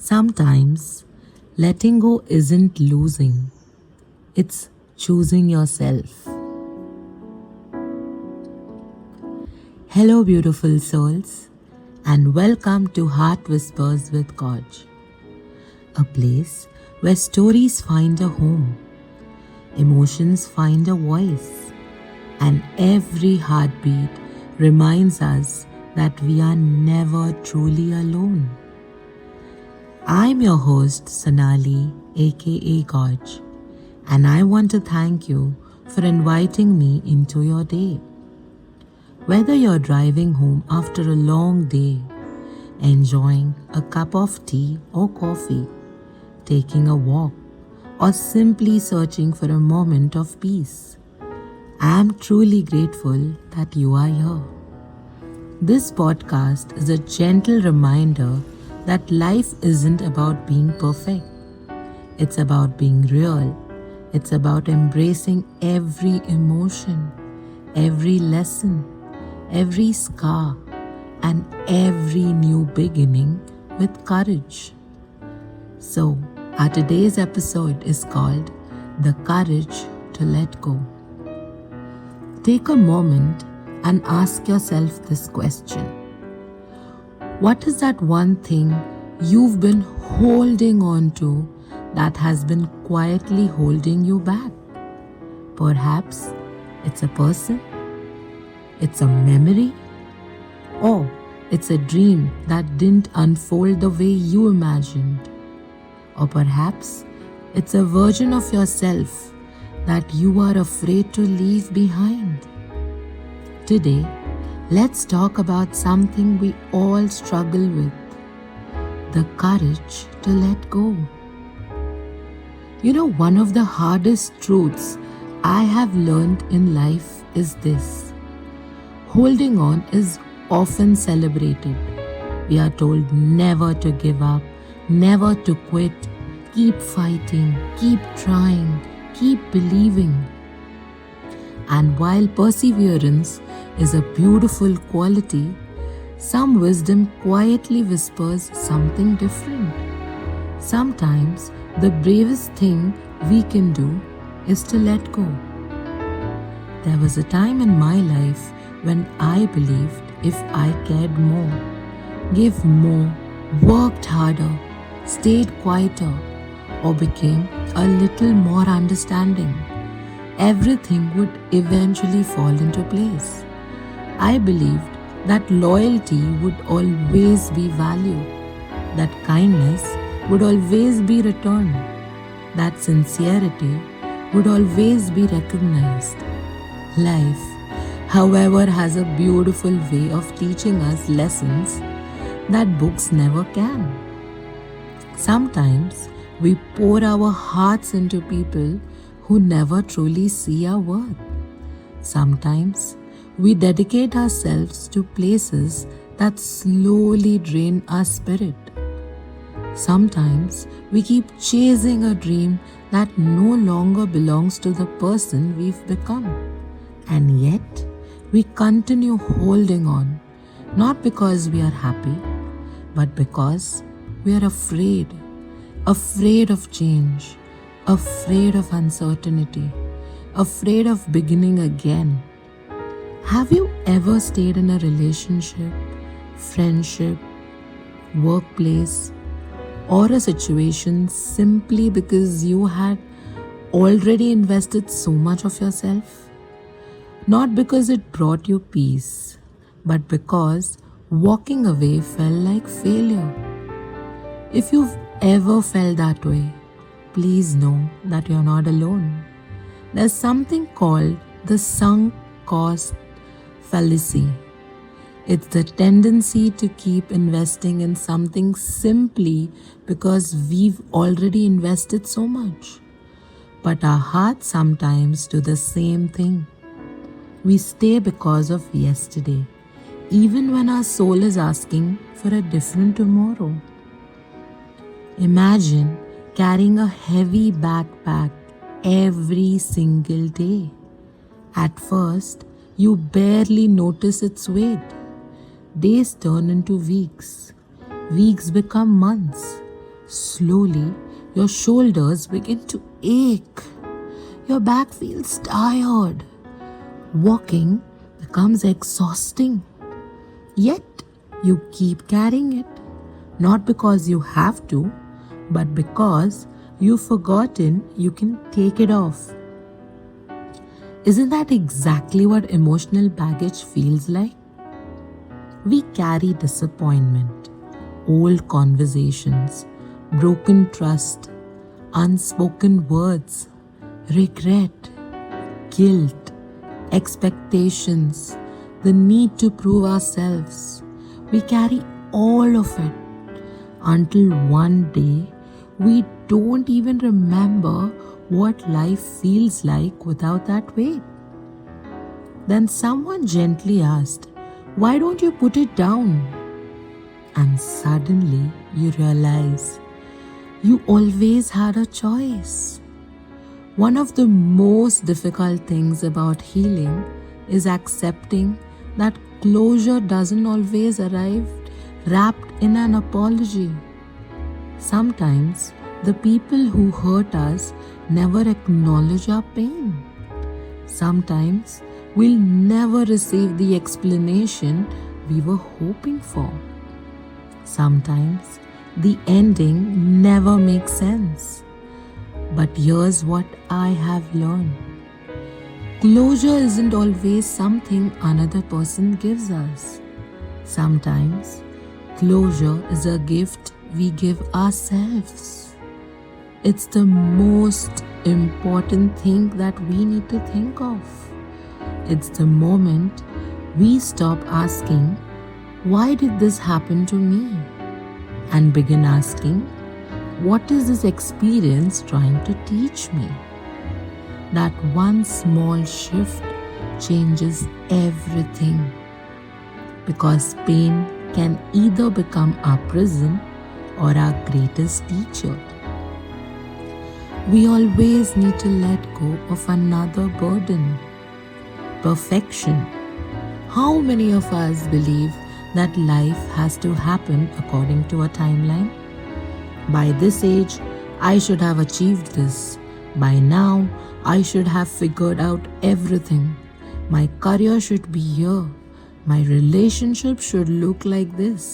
Sometimes letting go isn't losing, it's choosing yourself. Hello, beautiful souls, and welcome to Heart Whispers with Gorge, a place where stories find a home, emotions find a voice, and every heartbeat reminds us that we are never truly alone. I'm your host, Sonali, aka Gorge, and I want to thank you for inviting me into your day. Whether you're driving home after a long day, enjoying a cup of tea or coffee, taking a walk, or simply searching for a moment of peace, I'm truly grateful that you are here. This podcast is a gentle reminder that life isn't about being perfect. It's about being real. It's about embracing every emotion, every lesson, every scar, and every new beginning with courage. So, our today's episode is called The Courage to Let Go. Take a moment and ask yourself this question. What is that one thing you've been holding on to that has been quietly holding you back? Perhaps it's a person, it's a memory, or it's a dream that didn't unfold the way you imagined. Or perhaps it's a version of yourself that you are afraid to leave behind. Today, let's talk about something we all struggle with: the courage to let go. One of the hardest truths I have learned in life is this: holding on is often celebrated. We are told never to give up, never to quit, keep fighting, keep trying, keep believing. And while perseverance is a beautiful quality, some wisdom quietly whispers something different. Sometimes the bravest thing we can do is to let go. There was a time in my life when I believed if I cared more, gave more, worked harder, stayed quieter, or became a little more understanding, everything would eventually fall into place. I believed that loyalty would always be valued, that kindness would always be returned, that sincerity would always be recognized. Life, however, has a beautiful way of teaching us lessons that books never can. Sometimes we pour our hearts into people who never truly see our worth. Sometimes we dedicate ourselves to places that slowly drain our spirit. Sometimes we keep chasing a dream that no longer belongs to the person we've become. And yet, we continue holding on, not because we are happy, but because we are afraid of change, afraid of uncertainty, afraid of beginning again. Have you ever stayed in a relationship, friendship, workplace, or a situation simply because you had already invested so much of yourself? Not because it brought you peace, but because walking away felt like failure. If you've ever felt that way, please know that you're not alone. There's something called the sunk cost fallacy. It's the tendency to keep investing in something simply because we've already invested so much. But our hearts sometimes do the same thing. We stay because of yesterday, even when our soul is asking for a different tomorrow. Imagine carrying a heavy backpack every single day. At first, you barely notice its weight. Days turn into weeks. Weeks become months. Slowly, your shoulders begin to ache. Your back feels tired. Walking becomes exhausting. Yet, you keep carrying it. Not because you have to, but because you've forgotten you can take it off. Isn't that exactly what emotional baggage feels like? We carry disappointment, old conversations, broken trust, unspoken words, regret, guilt, expectations, the need to prove ourselves. We carry all of it until one day we don't even remember what life feels like without that weight. Then someone gently asked, "Why don't you put it down?" And suddenly you realize you always had a choice. One of the most difficult things about healing is accepting that closure doesn't always arrive wrapped in an apology. Sometimes the people who hurt us never acknowledge our pain. Sometimes we'll never receive the explanation we were hoping for. Sometimes the ending never makes sense. But here's what I have learned. Closure isn't always something another person gives us. Sometimes closure is a gift we give ourselves. It's the most important thing that we need to think of. It's the moment we stop asking, "Why did this happen to me?" and begin asking, "What is this experience trying to teach me?" That one small shift changes everything. Because pain can either become our prison or our greatest teacher. We always need to let go of another burden. Perfection. How many of us believe that life has to happen according to a timeline? By this age, I should have achieved this. By now, I should have figured out everything. My career should be here. My relationship should look like this.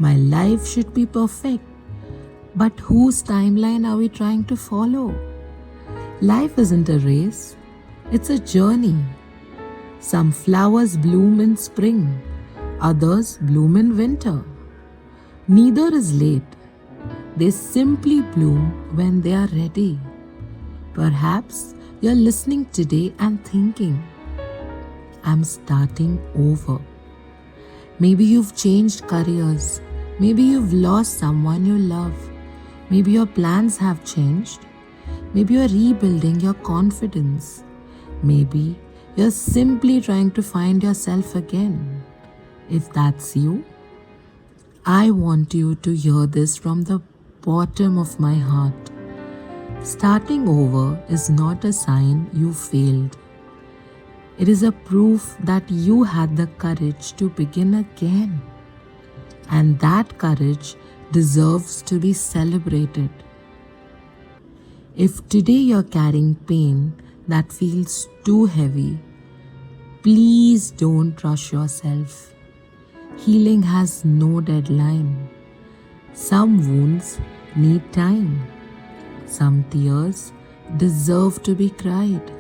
My life should be perfect. But whose timeline are we trying to follow? Life isn't a race, it's a journey. Some flowers bloom in spring, others bloom in winter. Neither is late. They simply bloom when they are ready. Perhaps you're listening today and thinking, "I'm starting over." Maybe you've changed careers. Maybe you've lost someone you love. Maybe your plans have changed. Maybe you're rebuilding your confidence. Maybe you're simply trying to find yourself again. If that's you, I want you to hear this from the bottom of my heart. Starting over is not a sign you failed. It is a proof that you had the courage to begin again. And that courage deserves to be celebrated. If today you're carrying pain that feels too heavy, please don't rush yourself. Healing has no deadline. Some wounds need time. Some tears deserve to be cried.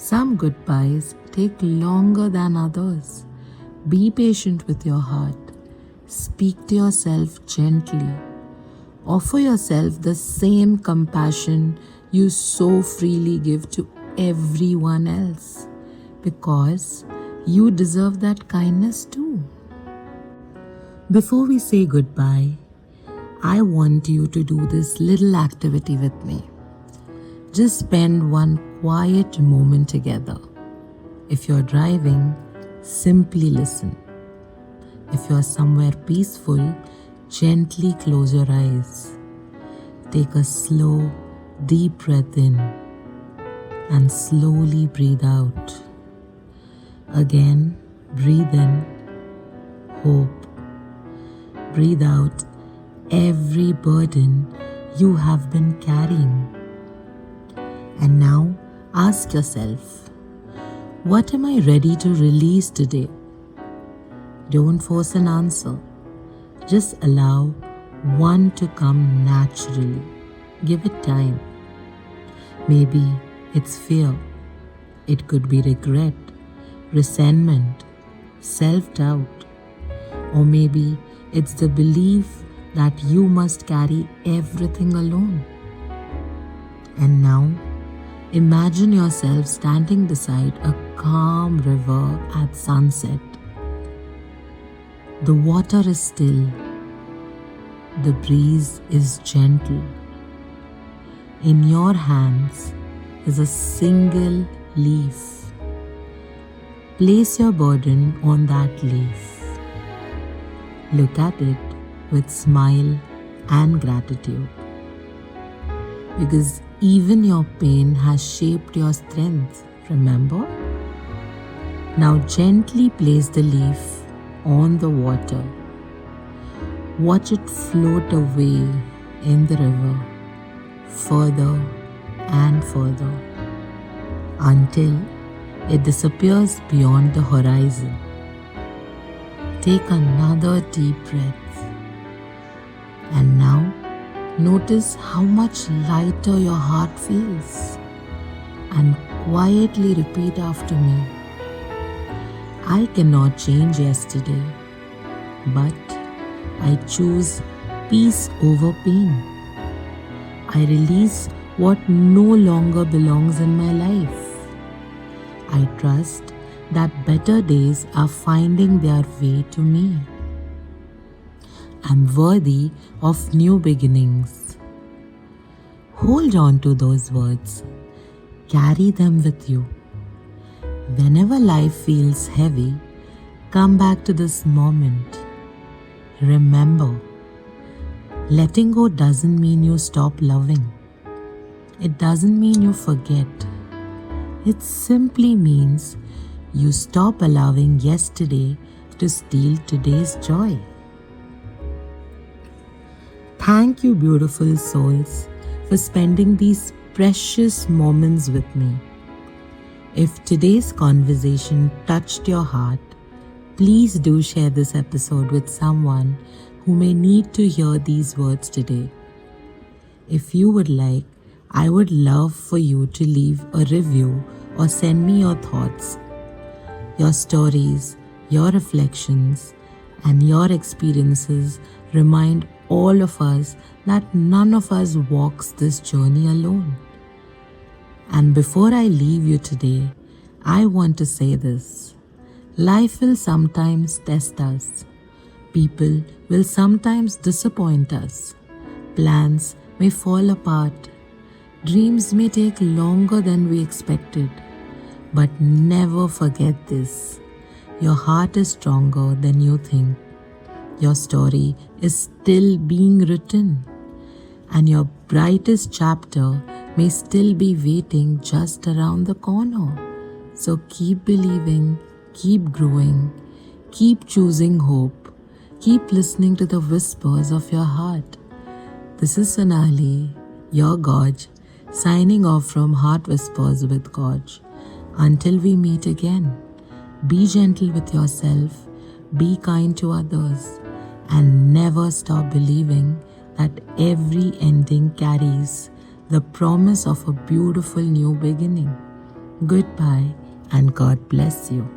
Some goodbyes take longer than others. Be patient with your heart. Speak to yourself gently. Offer yourself the same compassion you so freely give to everyone else, because you deserve that kindness too. Before we say goodbye, I want you to do this little activity with me. Just spend one quiet moment together. If you're driving, simply listen. If you're somewhere peaceful, gently close your eyes. Take a slow, deep breath in and slowly breathe out. Again, breathe in hope. Breathe out every burden you have been carrying. And now ask yourself, what am I ready to release today? Don't force an answer. Just allow one to come naturally. Give it time. Maybe it's fear. It could be regret, resentment, self-doubt. Or maybe it's the belief that you must carry everything alone. And now, imagine yourself standing beside a calm river at sunset. The water is still. The breeze is gentle. In your hands is a single leaf. Place your burden on that leaf. Look at it with smile and gratitude. Because even your pain has shaped your strength, remember? Now gently place the leaf on the water. Watch it float away in the river, further and further, until it disappears beyond the horizon. Take another deep breath. And now, notice how much lighter your heart feels. And quietly repeat after me. I cannot change yesterday, but I choose peace over pain. I release what no longer belongs in my life. I trust that better days are finding their way to me. I'm worthy of new beginnings. Hold on to those words. Carry them with you. Whenever life feels heavy, come back to this moment. Remember, letting go doesn't mean you stop loving. It doesn't mean you forget. It simply means you stop allowing yesterday to steal today's joy. Thank you, beautiful souls, for spending these precious moments with me. If today's conversation touched your heart, please do share this episode with someone who may need to hear these words today. If you would like, I would love for you to leave a review or send me your thoughts. Your stories, your reflections, and your experiences remind all of us that none of us walks this journey alone. And before I leave you today, I want to say this. Life will sometimes test us. People will sometimes disappoint us. Plans may fall apart. Dreams may take longer than we expected. But never forget this. Your heart is stronger than you think. Your story is still being written. And your brightest chapter may still be waiting just around the corner. So keep believing, keep growing, keep choosing hope, keep listening to the whispers of your heart. This is Sonali, your Gorge, signing off from Heart Whispers with Gorge. Until we meet again, be gentle with yourself, be kind to others, and never stop believing that every ending carries the promise of a beautiful new beginning. Goodbye and God bless you.